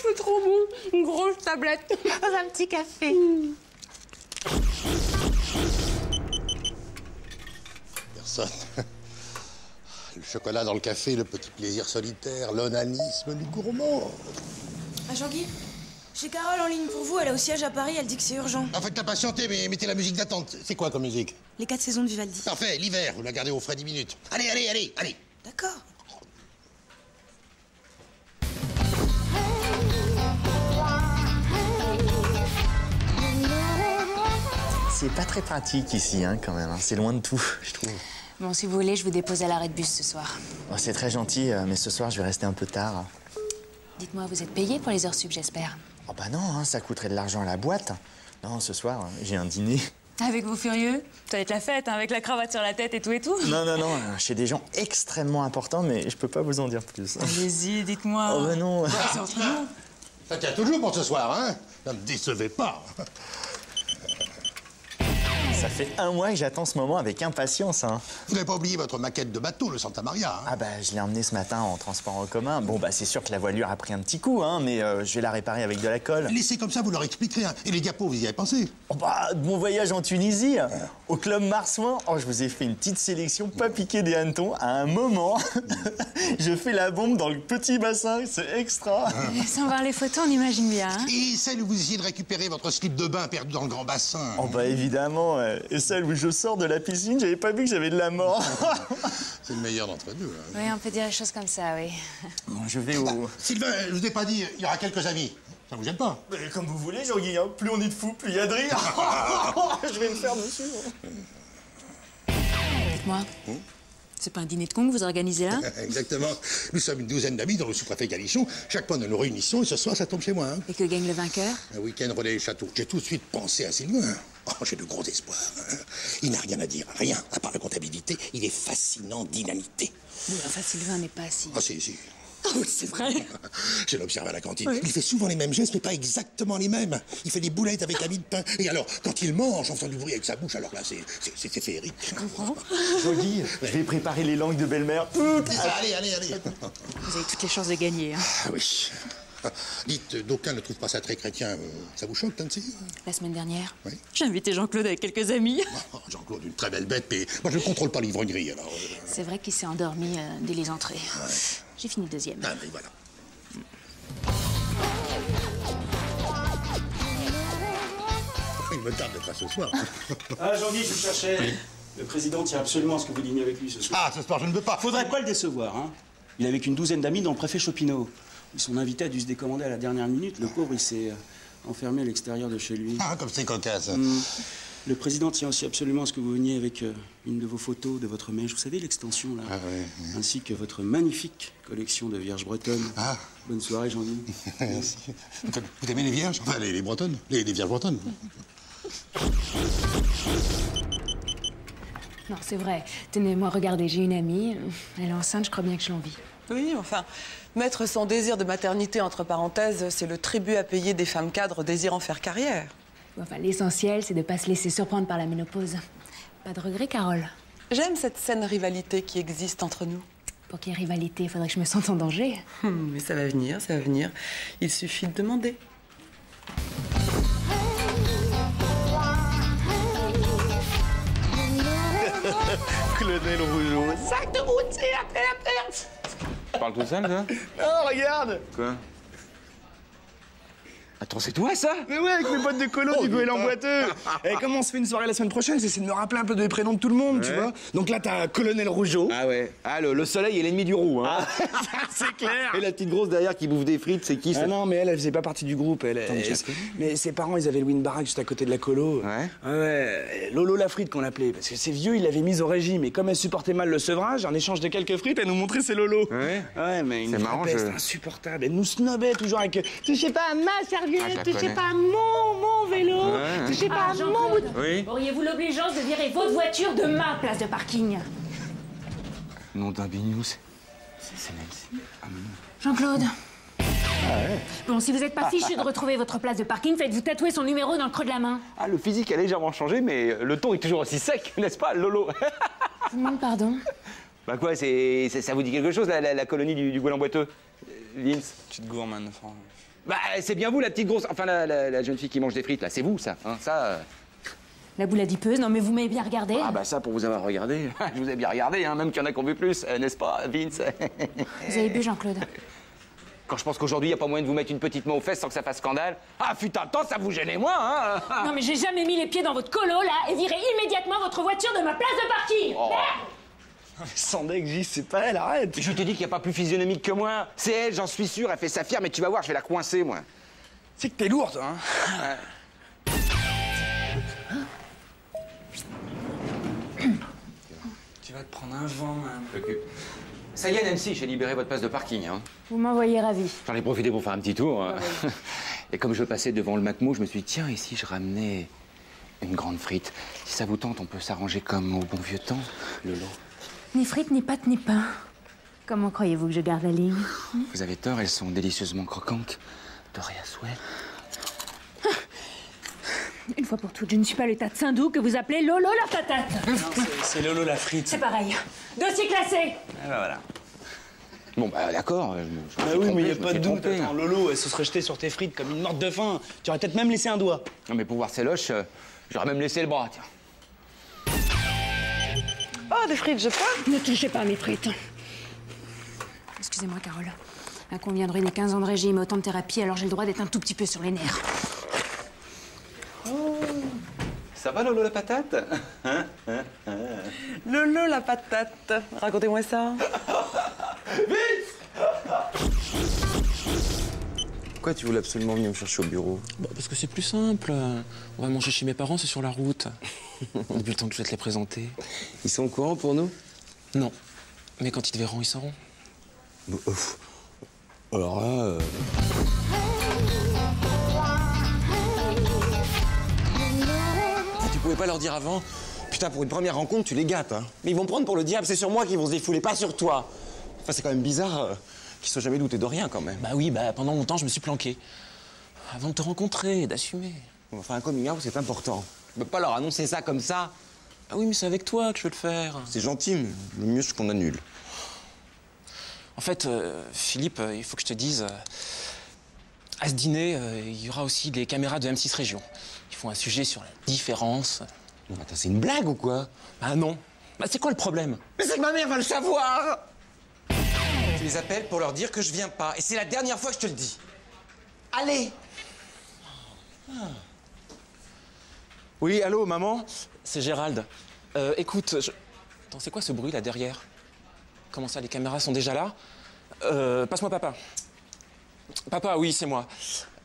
C'est trop bon, une grosse tablette. Un petit café. Personne. Le chocolat dans le café, le petit plaisir solitaire, l'onanisme du gourmand. Ah, Jean-Guy, j'ai Carole en ligne pour vous, elle est au siège à Paris, elle dit que c'est urgent. En fait, t'as patienté, mais mettez la musique d'attente. C'est quoi comme musique? Les 4 saisons de Vivaldi. Parfait, l'hiver, vous la gardez au frais 10 minutes. Allez. D'accord. C'est pas très pratique ici, hein, quand même. Hein. C'est loin de tout, je trouve. Bon, si vous voulez, je vous dépose à l'arrêt de bus ce soir. Oh, c'est très gentil, mais ce soir, je vais rester un peu tard. Dites-moi, vous êtes payé pour les heures sup, j'espère? Oh bah non, hein, ça coûterait de l'argent à la boîte. Non, ce soir, j'ai un dîner. Avec vos furieux? Ça va être la fête, hein, avec la cravate sur la tête et tout et tout. Non, chez des gens extrêmement importants, mais je peux pas vous en dire plus. Allez-y, dites-moi. Oh, ben non. C'est entre nous. Ça tient toujours pour ce soir, hein? Ne me décevez pas. Ça fait 1 mois que j'attends ce moment avec impatience, hein. Vous n'avez pas oublié votre maquette de bateau, le Santa Maria, hein? Ah bah, je l'ai emmené ce matin en transport en commun. Bon, bah, c'est sûr que la voilure a pris un petit coup, hein, mais je vais la réparer avec de la colle. Laissez comme ça, vous leur expliquerez, hein. Et les diapos, vous y avez pensé? Oh bah, de mon voyage en Tunisie, au club Marsouin, oh, je vous ai fait une petite sélection, pas piqué des hannetons. À un moment, je fais la bombe dans le petit bassin, c'est extra. Sans voir les photos, on imagine bien. Hein. Et celle où vous essayez de récupérer votre slip de bain perdu dans le grand bassin? Oh bah, évidemment. Et celle où je sors de la piscine, j'avais pas vu que j'avais de la mort. C'est le meilleur d'entre deux. Hein. Oui, on peut dire les choses comme ça, oui. Bon, je vais au... Sylvain, je vous ai pas dit, il y aura quelques amis. Ça vous gêne pas? Mais comme vous voulez, Jean-Guy, hein. Plus on est de fous, plus il y a de rire. Je vais me faire dessus. Dites-moi, c'est pas un dîner de con que vous organisez là? Exactement. Nous sommes une douzaine d'amis dans le sous-préfet Galichon. Chaque mois, nous nous réunissons et ce soir, ça tombe chez moi. Hein. Et que gagne le vainqueur? Un week-end relais château. J'ai tout de suite pensé à Sylvain. Oh, j'ai de gros espoirs. Hein. Il n'a rien à dire, rien, à part la comptabilité. Il est fascinant, dynamité. Oui, enfin, Sylvain n'est pas si... Ah, si. Ah oui, c'est vrai. Je l'observe à la cantine. Oui. Il fait souvent les mêmes gestes, mais pas exactement les mêmes. Il fait des boulettes avec la mie de pain. Et alors, quand il mange, en faisant du bruit avec sa bouche, alors là, c'est féerique. Je comprends. Jean-Guy, je vais préparer les langues de belle-mère. Allez. Vous avez toutes les chances de gagner. Hein. Ah oui. Dites, d'aucuns ne trouvent pas ça très chrétien. Ça vous choque, Tancy? La semaine dernière, oui. J'ai invité Jean-Claude avec quelques amis. Oh, Jean-Claude, une très belle bête, mais moi je ne contrôle pas l'ivrognerie, alors... C'est vrai qu'il s'est endormi dès les entrées. Ouais. J'ai fini deuxième. Ah, mais voilà. Il me tarde d'être là ce soir. Ah, Jean-Guy, je vous cherchais. Oui. Le président tient absolument à ce que vous dîniez avec lui ce soir. Ah, ce soir, je ne veux pas. Faudrait pas le décevoir, hein. Il est avec une douzaine d'amis, dont le préfet Chopineau. Son invité a dû se décommander à la dernière minute. Le pauvre, il s'est enfermé à l'extérieur de chez lui. Ah, comme c'est cocasse. Le président tient aussi absolument à ce que vous veniez avec une de vos photos de votre mèche. Vous savez, l'extension, là. Ah, oui. Ainsi que votre magnifique collection de vierges bretonnes. Ah. Bonne soirée, Jean-Guy. Merci. Vous aimez les vierges? Enfin, les bretonnes. Les vierges bretonnes. Non, c'est vrai. Tenez, moi, regardez, j'ai une amie. Elle est enceinte, je crois bien que je l'envie. Oui, enfin, mettre son désir de maternité entre parenthèses, c'est le tribut à payer des femmes cadres désirant faire carrière. Enfin, l'essentiel, c'est de pas se laisser surprendre par la ménopause. Pas de regret, Carole? J'aime cette saine rivalité qui existe entre nous. Pour qu'il y ait rivalité, il faudrait que je me sente en danger. Mais ça va venir, ça va venir. Il suffit de demander. Colonel Rougeau. Sac de routier, Tu parles tout seul, toi? Oh, regarde. Quoi? Attends, c'est toi, ça? Mais ouais, avec mes potes de colo du goéland boiteux. Et comme on se fait une soirée la semaine prochaine, j'essaie de me rappeler un peu des prénoms de tout le monde, tu vois. Donc là, t'as Colonel Rougeau. Ah ouais. Ah, le soleil est l'ennemi du roux, hein. C'est clair. Et la petite grosse derrière qui bouffe des frites, c'est qui, ça? Ah non, mais elle faisait pas partie du groupe. Mais ses parents, ils avaient loué une baraque juste à côté de la colo. Ouais. Ouais. Lolo la frite qu'on l'appelait. Parce que ses vieux, il l'avait mise au régime. Et comme elle supportait mal le sevrage, en échange de quelques frites, elle nous montrait ses lolos. Ouais. Ouais, mais une marrant, peste insupportable. Elle nous snobait toujours avec touchez pas à ma serviette, touchez pas à mon vélo, touchez pas à mon bout de... Oui. Auriez-vous l'obligeance de virer votre voiture de ma place de parking? Nom d'un bignou, c'est Nancy. Ah, mais non. Jean-Claude. Bon, si vous n'êtes pas fichu de retrouver votre place de parking, faites-vous tatouer son numéro dans le creux de la main. Ah, le physique a légèrement changé, mais le ton est toujours aussi sec, n'est-ce pas, Lolo? Je vous demande pardon. Bah quoi, ça vous dit quelque chose, la colonie du goéland boiteux, Vince? Tu te gourmandes, franchement. Bah, c'est bien vous, la petite grosse... Enfin, la jeune fille qui mange des frites, là, c'est vous, ça, hein, ça... La boule adipeuse, non mais vous m'avez bien regardé. Ah bah ça, pour vous avoir regardé, je vous ai bien regardé, hein, même qu'il y en a qui ont vu plus, n'est-ce pas, Vince? Vous avez bu, Jean-Claude? Quand je pense qu'aujourd'hui, il n'y a pas moyen de vous mettre une petite main aux fesses sans que ça fasse scandale. Ah, fut un temps, ça vous gênait moins, hein? Non mais j'ai jamais mis les pieds dans votre colo, là, et virez immédiatement votre voiture de ma place de parking. Oh. Sans deck, Gis, c'est pas elle, arrête. Je te dis qu'il n'y a pas plus physionomique que moi. C'est elle, j'en suis sûr, elle fait ça fière, mais tu vas voir, je vais la coincer, moi. C'est que t'es lourde, hein. Tu vas te prendre un vent, man. Ça y est, Nancy, j'ai libéré votre place de parking, hein. Vous m'envoyez ravi. J'en ai profité pour faire un petit tour. Et comme je passais devant le Macmo, je me suis dit, tiens, et si je ramenais une grande frite. Si ça vous tente, on peut s'arranger comme au bon vieux temps, Lolo. Ni frites, ni pâtes, ni pain. Comment croyez-vous que je garde la ligne? Vous avez tort, elles sont délicieusement croquantes. Dorées à souhait. Une fois pour toutes, je ne suis pas le tas de Saint-Doux que vous appelez Lolo la patate. C'est Lolo la frite. C'est pareil. Dossier classé. Ah bah voilà. Bon, bah d'accord. Bah oui, mais il n'y a pas de doute. Attends, Lolo, elle se serait jetée sur tes frites comme une morte de faim. Tu aurais peut-être même laissé un doigt. Non, mais pour voir ses loches, j'aurais même laissé le bras, tiens. Oh, des frites, je peux? Ne touchez pas à mes frites. Excusez-moi, Carole. Un con vient de ruiner 15 ans de régime, autant de thérapie, alors j'ai le droit d'être un tout petit peu sur les nerfs. Ça va, Lolo la patate? Lolo la patate. Racontez-moi ça. Pourquoi tu voulais absolument venir me chercher au bureau? Bah, parce que c'est plus simple. On va manger chez mes parents, c'est sur la route. Depuis le temps que je vais te les présenter. Ils sont au courant pour nous? Non. Mais quand ils te verront, ils sauront. Bah, alors là... Tu pouvais pas leur dire avant? Putain, pour une première rencontre, tu les gâtes, hein. Mais ils vont me prendre pour le diable, c'est sur moi qu'ils vont se défouler, pas sur toi. Enfin, c'est quand même bizarre qu'ils se soient jamais doutés de rien, quand même. Bah oui, bah pendant longtemps, je me suis planqué. Avant de te rencontrer et d'assumer. Enfin, un coming out, c'est important. Tu peux pas leur annoncer ça comme ça. Ah oui, mais c'est avec toi que je veux le faire. C'est gentil, mais le mieux, c'est qu'on annule. En fait, Philippe, il faut que je te dise... à ce dîner, il y aura aussi des caméras de M6 Région. Ils font un sujet sur la différence. Non, attends, c'est une blague ou quoi? Ah non. Bah c'est quoi le problème? Mais c'est que ma mère va le savoir! Tu les appelles pour leur dire que je viens pas. Et c'est la dernière fois que je te le dis. Allez! Oui, allô, maman? C'est Gérald. Écoute, Attends, c'est quoi ce bruit là derrière? Comment ça, les caméras sont déjà là? Passe-moi papa. Papa, oui, c'est moi.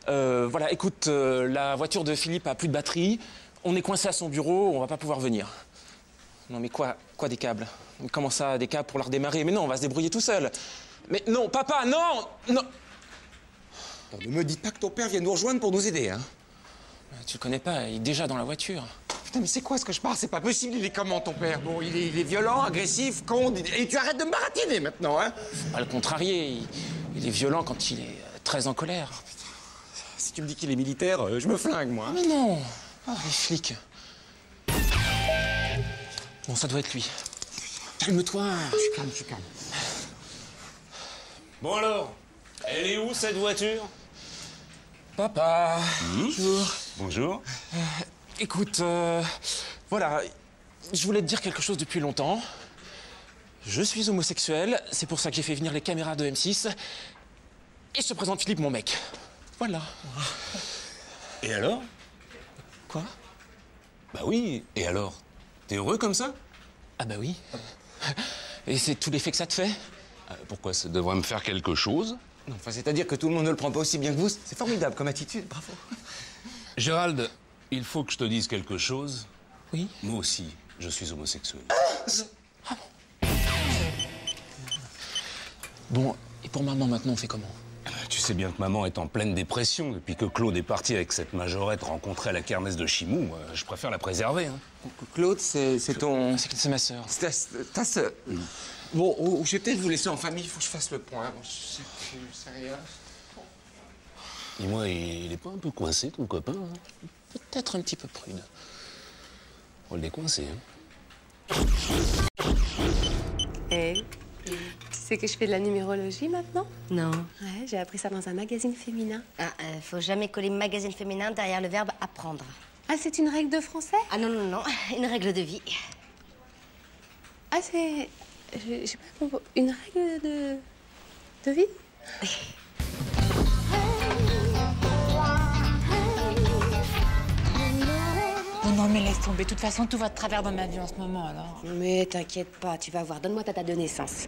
Voilà, écoute, la voiture de Philippe a plus de batterie. On est coincé à son bureau, on va pas pouvoir venir. Non, mais quoi des câbles? Comment ça, des câbles pour la redémarrer? Mais non, on va se débrouiller tout seul. Mais non, papa, non! Non! Alors, ne me dites pas que ton père vient nous rejoindre pour nous aider, hein? Tu le connais pas, il est déjà dans la voiture. Putain, mais c'est quoi ce que je parle? C'est pas possible, il est comment ton père? Bon, il est violent, agressif, con, et tu arrêtes de me baratiner maintenant, hein? Faut pas le contrarier, il est violent quand il est très en colère. Si tu me dis qu'il est militaire, je me flingue, moi. Ah, mais non! Les flics. Bon, ça doit être lui. Calme-toi. Je suis calme. Bon alors, elle est où cette voiture? Papa. Bonjour. Bonjour. Écoute, voilà, je voulais te dire quelque chose depuis longtemps. Je suis homosexuel, c'est pour ça que j'ai fait venir les caméras de M6. Et je te présente Philippe, mon mec. Voilà. Et alors? Quoi? Bah oui, et alors? T'es heureux comme ça? Ah bah oui. Et c'est tout l'effet que ça te fait? Pourquoi ça devrait me faire quelque chose? Non, enfin, c'est-à-dire que tout le monde ne le prend pas aussi bien que vous. C'est formidable comme attitude, bravo. Gérald, il faut que je te dise quelque chose. Oui? Moi aussi, je suis homosexuel. Bon, et pour maman maintenant, on fait comment? Tu sais bien que maman est en pleine dépression depuis que Claude est parti avec cette majorette rencontrée à la kermesse de Chimou. Je préfère la préserver. Hein. Claude, c'est ton... C'est ma sœur. C'est ta sœur. Bon, je vais peut-être vous laisser en famille, il faut que je fasse le point. Bon, je sais plus, c'est rien. Dis-moi, il est pas un peu coincé, ton copain? Hein? Peut-être un petit peu prude. On va le décoincer, hein. Hey. Tu sais que je fais de la numérologie maintenant? Non. Ouais, j'ai appris ça dans un magazine féminin. Ah, faut jamais coller magazine féminin derrière le verbe apprendre. Ah, c'est une règle de français? Ah non, non, non, une règle de vie. Ah, c'est... J'ai pas compris. Une règle de vie? Oh non, mais laisse tomber. De toute façon, tout va de travers dans ma vie en ce moment, alors. Mais t'inquiète pas, tu vas voir. Donne-moi ta date de naissance.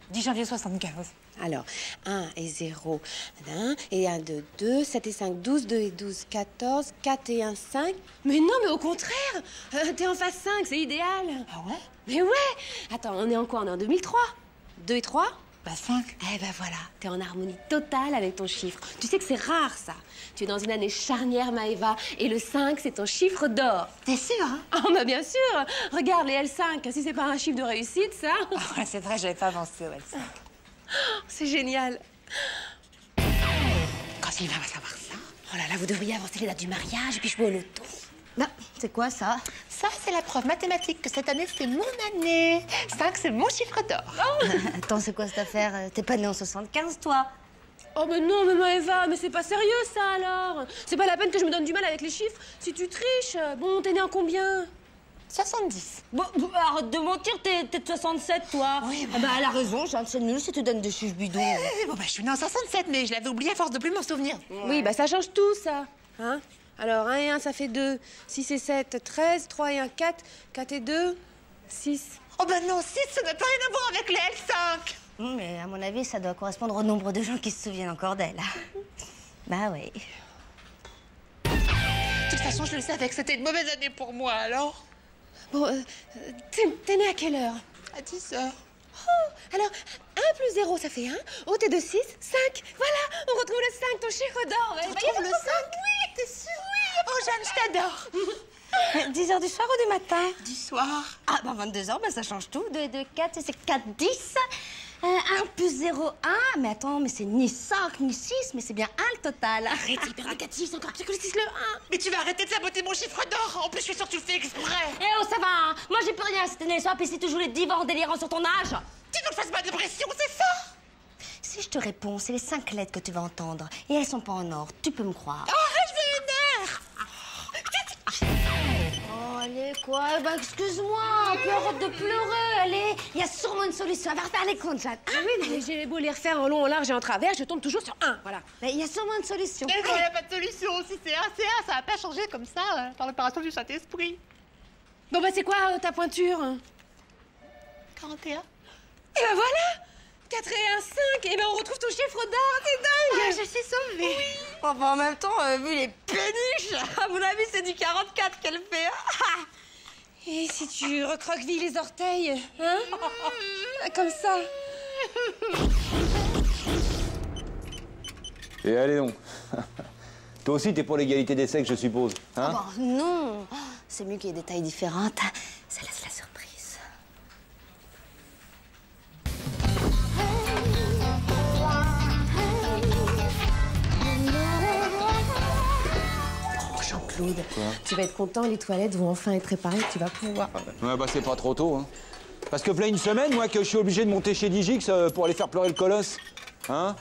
10 janvier 75. Alors, 1 et 0, 1, et 1, 2, 2, 7 et 5, 12, 2 et 12, 14, 4 et 1, 5. Mais non, mais au contraire, t'es en phase 5, c'est idéal. Ah ouais? Mais ouais. Attends, on est en quoi? On est en 2003. 2 et 3, Bah 5. Eh ben voilà, t'es en harmonie totale avec ton chiffre. Tu sais que c'est rare, ça. Tu es dans une année charnière, Maëva, et le 5, c'est ton chiffre d'or. T'es sûre, hein? Ah, bah bien sûr. Regarde, les L5, si c'est pas un chiffre de réussite, ça... Ah, c'est vrai, j'avais pas pensé au L5. C'est génial. Quand Sylvain va savoir ça... Oh là là, vous devriez avancer les dates du mariage et puis jouer au loto. Non, c'est quoi ça? Ça, c'est la preuve mathématique que cette année, c'est mon année. 5, c'est mon chiffre d'or. Attends, c'est quoi cette affaire? T'es pas née en 75, toi? Oh mais non, mais Maëva, mais c'est pas sérieux ça alors. C'est pas la peine que je me donne du mal avec les chiffres. Si tu triches, bon, t'es née en combien? 70. Bon, arrête de mentir, t'es de 67, toi. Oui, bah... Ah bah, elle a raison, c'est nul si tu donnes des chiffres bidons. Bon, bah, je suis née en 67, mais je l'avais oublié à force de plus m'en souvenir. Oui, bah ça change tout, ça. Hein? Alors, 1 et 1, ça fait 2. 6 et 7, 13. 3 et 1, 4. 4 et 2, 6. Oh bah non, 6, ça n'a pas rien à voir avec les L5. Mais à mon avis, ça doit correspondre au nombre de gens qui se souviennent encore d'elle. Bah oui. De toute façon, je le savais que c'était une mauvaise année pour moi, alors. Bon, t'es née à quelle heure? À 10 heures. Oh, alors, 1 plus 0, ça fait 1. Oh, t'es de 6, 5. Voilà, on retrouve le 5, ton chiffre d'or. Tu retrouves le 5? Oui, t'es sûre? Oui. Oh, Jeanne, je t'adore. 10 heures du soir ou du matin? Du soir. Ah, bah 22 heures, bah ça change tout. 2 et 2, 4, c'est 4, 10. 1 plus 0, 1. Mais attends, mais c'est ni 5, ni 6, mais c'est bien 1 le total. Arrête, c'est hyper négatif, c'est encore pire que le 6, le 1. Mais tu vas arrêter de saboter mon chiffre d'or. En plus, je suis sûre que tu le fais exprès. Eh oh, ça va, hein. Moi, j'ai plus rien cette année soir, puis si tu joues les divans en délirant sur ton âge. Tu ne fasses pas de pression, c'est ça? Si je te réponds, c'est les 5 lettres que tu vas entendre. Et elles sont pas en or, tu peux me croire. Oh, je vais une heure. Oh, allez, quoi? Bah, excuse-moi, puis arrête de pleurer, allez. Il y a sûrement une solution. Elle va refaire les comptes, Jeanne. Ah oui, mais j'ai beau les refaire en long, en large et en travers, je tombe toujours sur 1, voilà. Mais il y a sûrement une solution. Mais non, il n'y a pas de solution. Si c'est 1, c'est 1. Ça va pas changer comme ça par l'opération du Saint-Esprit. Bon, bah, c'est quoi ta pointure? 41. Et ben voilà! 4 et 1, 5. Et ben on retrouve ton chiffre d'or, c'est dingue! Ah, je suis sauvée. Oui. Enfin, en même temps, vu les péniches, à mon avis, c'est du 44 qu'elle fait. Et si tu recroquevilles les orteils, hein? Comme ça. Et allez donc. Toi aussi, t'es pour l'égalité des sexes, je suppose. Hein? Oh, bon, non. C'est mieux qu'il y ait des tailles différentes. Ça laisse la surprise. Jean-Claude, tu vas être content, les toilettes vont enfin être réparées, tu vas pouvoir... Ouais, bah c'est pas trop tôt, hein. Parce que voilà une semaine, moi, que je suis obligé de monter chez Digix pour aller faire pleurer le colosse. Hein?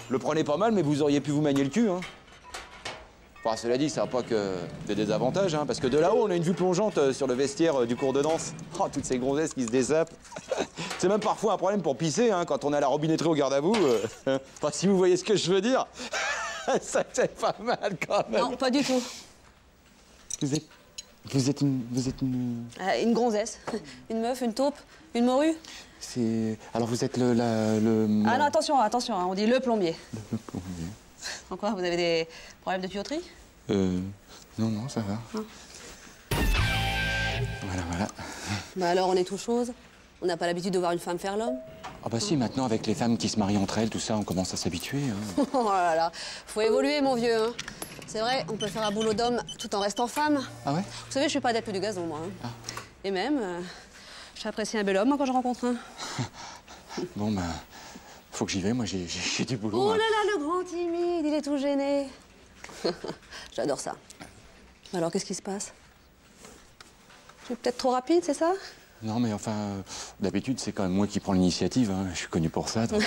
Le prenez pas mal, mais vous auriez pu vous manier le cul, hein. Enfin, cela dit, ça n'a pas que des désavantages, hein, parce que de là-haut, on a une vue plongeante sur le vestiaire du cours de danse. Oh, toutes ces gonzesses qui se désapent. C'est même parfois un problème pour pisser, hein, quand on est à la robinetterie au garde à vous. Enfin, si vous voyez ce que je veux dire. Ça, c'est pas mal, quand même. Non, pas du tout. Vous êtes une... Une gonzesse, une meuf, une taupe, une morue. C'est... Alors, vous êtes le... Ah non, attention, attention, hein, on dit le plombier. Le plombier. En quoi, vous avez des problèmes de tuyauterie? Non, ça va. Non. Voilà. Bah alors, on est tout chose. On n'a pas l'habitude de voir une femme faire l'homme. Ah bah si, maintenant, avec les femmes qui se marient entre elles, tout ça, on commence à s'habituer. Hein. Oh là là, faut évoluer, mon vieux. Hein. C'est vrai, on peut faire un boulot d'homme tout en restant femme. Ah ouais? Vous savez, je suis pas adepte du gazon, moi. Hein. Et même, j'apprécie un bel homme, moi, quand je rencontre un. Bon, bah, faut que j'y vais, moi, j'ai du boulot. Oh là là, le grand timide, il est tout gêné. J'adore ça. Alors, qu'est-ce qui se passe? Je suis peut-être trop rapide, c'est ça? Non, mais enfin, d'habitude, c'est quand même moi qui prends l'initiative. Hein. Je suis connu pour ça. Donc,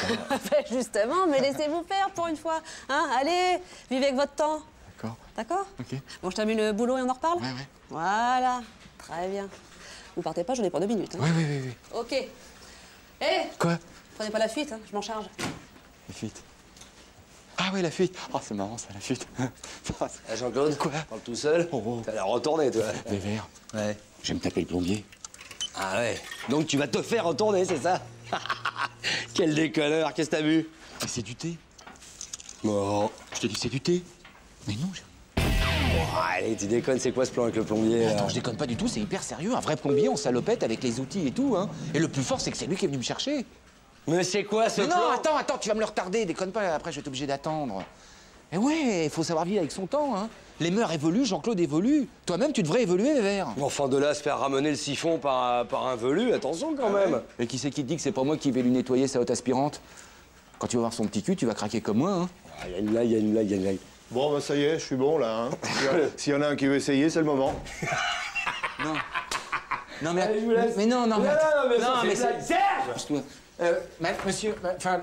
Justement, mais laissez-vous faire pour une fois. Hein, allez, vivez avec votre temps. D'accord. D'accord? Ok. Bon, je termine le boulot et on en reparle? Ouais. Voilà, très bien. Vous partez pas, j'en ai pour 2 minutes. Hein. Oui. Ok. Hé! Quoi? Prenez pas la fuite, hein, je m'en charge. La fuite? Ah oui, la fuite. Oh, c'est marrant, ça, la fuite. Jean-Claude? Quoi? Parle tout seul? T'as l'air retourné, toi. Des verres. Ouais. Je vais me taper le plombier. Ah ouais. Donc tu vas te faire retourner, c'est ça? Quel déconneur, qu'est-ce que t'as bu? C'est du thé. Bon. Je te dis, c'est du thé. Mais non, Oh, allez, tu déconnes, c'est quoi ce plan avec le plombier? Attends, je déconne pas du tout, c'est hyper sérieux. Un vrai plombier, on salopette avec les outils et tout, hein. Et le plus fort, c'est que c'est lui qui est venu me chercher. Mais c'est quoi ce Mais plan? non, attends, tu vas me le retarder, déconne pas, après je vais être obligé d'attendre. Eh ouais, il faut savoir vivre avec son temps, hein. Les mœurs évoluent, Jean-Claude évolue. Toi-même, tu devrais évoluer, Vert. Mais enfin, de là à se faire ramener le siphon par un velu, attention quand même. Et qui c'est qui te dit que c'est pas moi qui vais lui nettoyer sa haute aspirante? Quand tu vas voir son petit cul, tu vas craquer comme moi, hein. Ah, y a une blague. Bon, bah ça y est, je suis bon là. Hein. S'il y en a un qui veut essayer, c'est le moment. Non. Non, mais. Mais non, mais. Non, mais c'est. Serge! Monsieur. Enfin.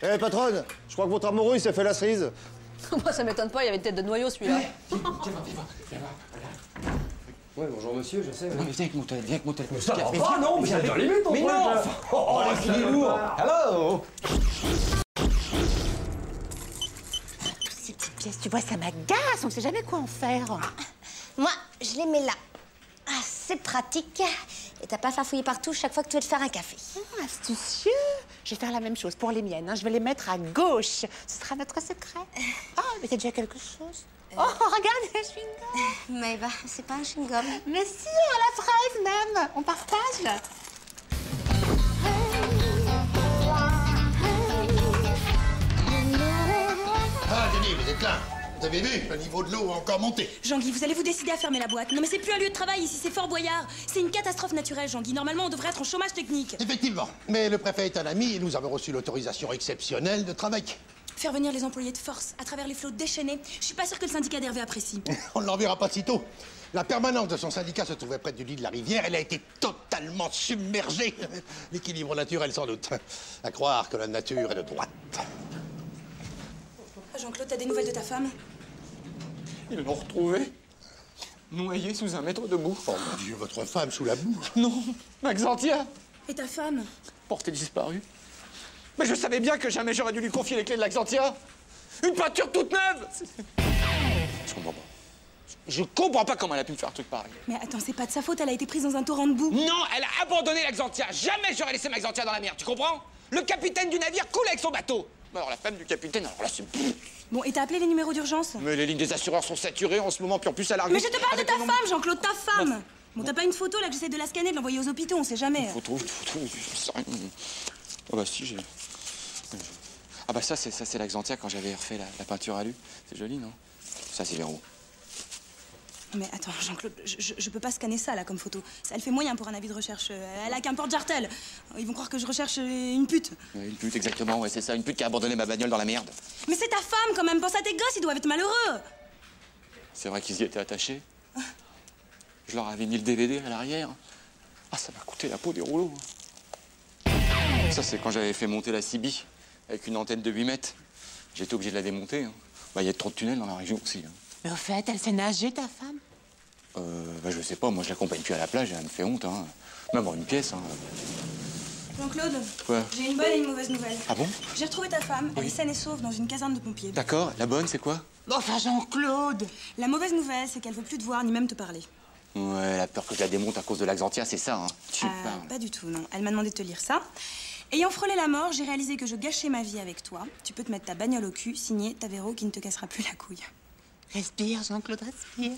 Eh, patronne, je crois que votre amoureux, il s'est fait la cerise. Moi, ça m'étonne pas, il y avait une tête de noyau, celui-là. Viens voir. Ouais, bonjour monsieur, je sais. Non, mais viens avec mon tel, Ça va pas, non, mais dans les limite, mais non! Oh, il est lourd! Hello! Ces petites pièces, tu vois, ça m'agace, on sait jamais quoi en faire. Moi, je les mets là. Ah, c'est pratique. Et t'as pas farfouillé partout chaque fois que tu veux te faire un café. Astucieux. Je vais faire la même chose pour les miennes. Hein. Je vais les mettre à gauche. Ce sera notre secret. Ah, mais c'est déjà quelque chose. Oh, regarde, un chewing-gum. Mais bah, c'est pas un chewing-gum. Mais si, à la fraise même. On partage, là. Ah, Denis, vous êtes là. Vous avez vu, le niveau de l'eau a encore monté. Jean-Guy, vous allez vous décider à fermer la boîte. Non mais c'est plus un lieu de travail ici, c'est Fort Boyard. C'est une catastrophe naturelle, Jean-Guy. Normalement, on devrait être en chômage technique. Effectivement. Mais le préfet est un ami et nous avons reçu l'autorisation exceptionnelle de travail. Faire venir les employés de force à travers les flots déchaînés, je suis pas sûre que le syndicat d'Hervé apprécie. On ne l'enverra pas si tôt. La permanence de son syndicat se trouvait près du lit de la rivière. Elle a été totalement submergée. L'équilibre naturel, sans doute. À croire que la nature est de droite. Jean-Claude, t'as des nouvelles de ta femme? Ils l'ont retrouvée, noyée sous un mètre de boue. Oh mon Dieu, votre femme sous la boue. Non, ma Xantia, Et ta femme? portée disparue. Mais je savais bien que jamais j'aurais dû lui confier les clés de la Xantia. Une peinture toute neuve. Je comprends pas. Je comprends pas comment elle a pu me faire un truc pareil. Mais attends, c'est pas de sa faute, elle a été prise dans un torrent de boue. Non, elle a abandonné la Xantia. Jamais j'aurais laissé ma Xantia dans la mer, tu comprends? Le capitaine du navire coule avec son bateau. Alors la femme du capitaine, alors là c'est... Bon, et t'as appelé les numéros d'urgence? Mais les lignes des assureurs sont saturées en ce moment, puis en plus elle arrive... Mais je te parle de ta femme, Jean-Claude, ta femme. Bon, t'as pas une photo là que j'essaie de la scanner, de l'envoyer aux hôpitaux, on sait jamais. Une photo, j'en sais rien. Ah bah si, j'ai... Ah bah ça c'est la Xantia quand j'avais refait la peinture à l'U. C'est joli, non? Ça c'est Véro. Mais attends, Jean-Claude, je peux pas scanner ça là comme photo. Ça le fait moyen pour un avis de recherche. Elle a qu'un porte-jartel. Ils vont croire que je recherche une pute. Ouais, une pute, exactement, ouais, c'est ça. Une pute qui a abandonné ma bagnole dans la merde. Mais c'est ta femme quand même, pense à tes gosses, ils doivent être malheureux. C'est vrai qu'ils y étaient attachés. Je leur avais mis le DVD à l'arrière. Ah, ça m'a coûté la peau des rouleaux. Ça, c'est quand j'avais fait monter la CB avec une antenne de 8 mètres. J'étais obligé de la démonter. Hein. Bah, il y a trop de tunnels dans la région aussi. Hein. Mais au fait, elle sait nager, ta femme? Bah, je sais pas, moi je l'accompagne plus à la plage, elle me fait honte. Hein. Même en une pièce. Hein. Jean-Claude, Quoi? j'ai une bonne et une mauvaise nouvelle. Ah bon? J'ai retrouvé ta femme, elle est saine et sauve dans une caserne de pompiers. D'accord, la bonne, c'est quoi? Enfin, Jean-Claude! La mauvaise nouvelle, c'est qu'elle veut plus te voir ni même te parler. Ouais, elle a peur que je la démonte à cause de la Xantia, c'est ça, hein. Tu parles. Pas du tout, non. Elle m'a demandé de te lire ça. Ayant frôlé la mort, j'ai réalisé que je gâchais ma vie avec toi. Tu peux te mettre ta bagnole au cul, signé Tavero qui ne te cassera plus la couille. Respire, Jean-Claude, respire.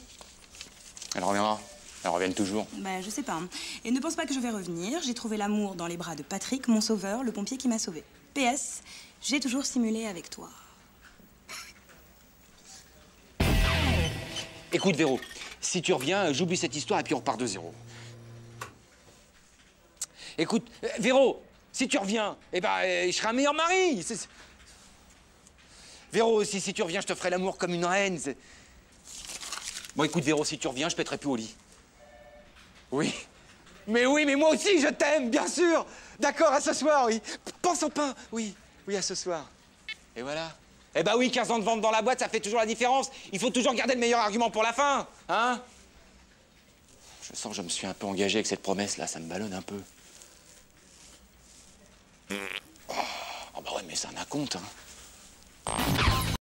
Elle reviendra. Elle revient toujours. Bah, je sais pas. Hein. Et ne pense pas que je vais revenir. J'ai trouvé l'amour dans les bras de Patrick, mon sauveur, le pompier qui m'a sauvé. PS, j'ai toujours simulé avec toi. Écoute, Véro, si tu reviens, j'oublie cette histoire et puis on repart de zéro. Écoute, Véro, si tu reviens, eh ben, je serai un meilleur mari. Véro, si tu reviens, je te ferai l'amour comme une reine. Bon, écoute, Véro, si tu reviens, je pèterai plus au lit. Oui. Mais oui, mais moi aussi, je t'aime, bien sûr. D'accord, à ce soir, oui. Pense au pain. Oui, oui, à ce soir. Et voilà. Eh ben oui, 15 ans de vente dans la boîte, ça fait toujours la différence. Il faut toujours garder le meilleur argument pour la fin, hein? Je sens que je me suis un peu engagé avec cette promesse-là, ça me ballonne un peu. Oh, bah ouais, mais c'est un acompte, hein.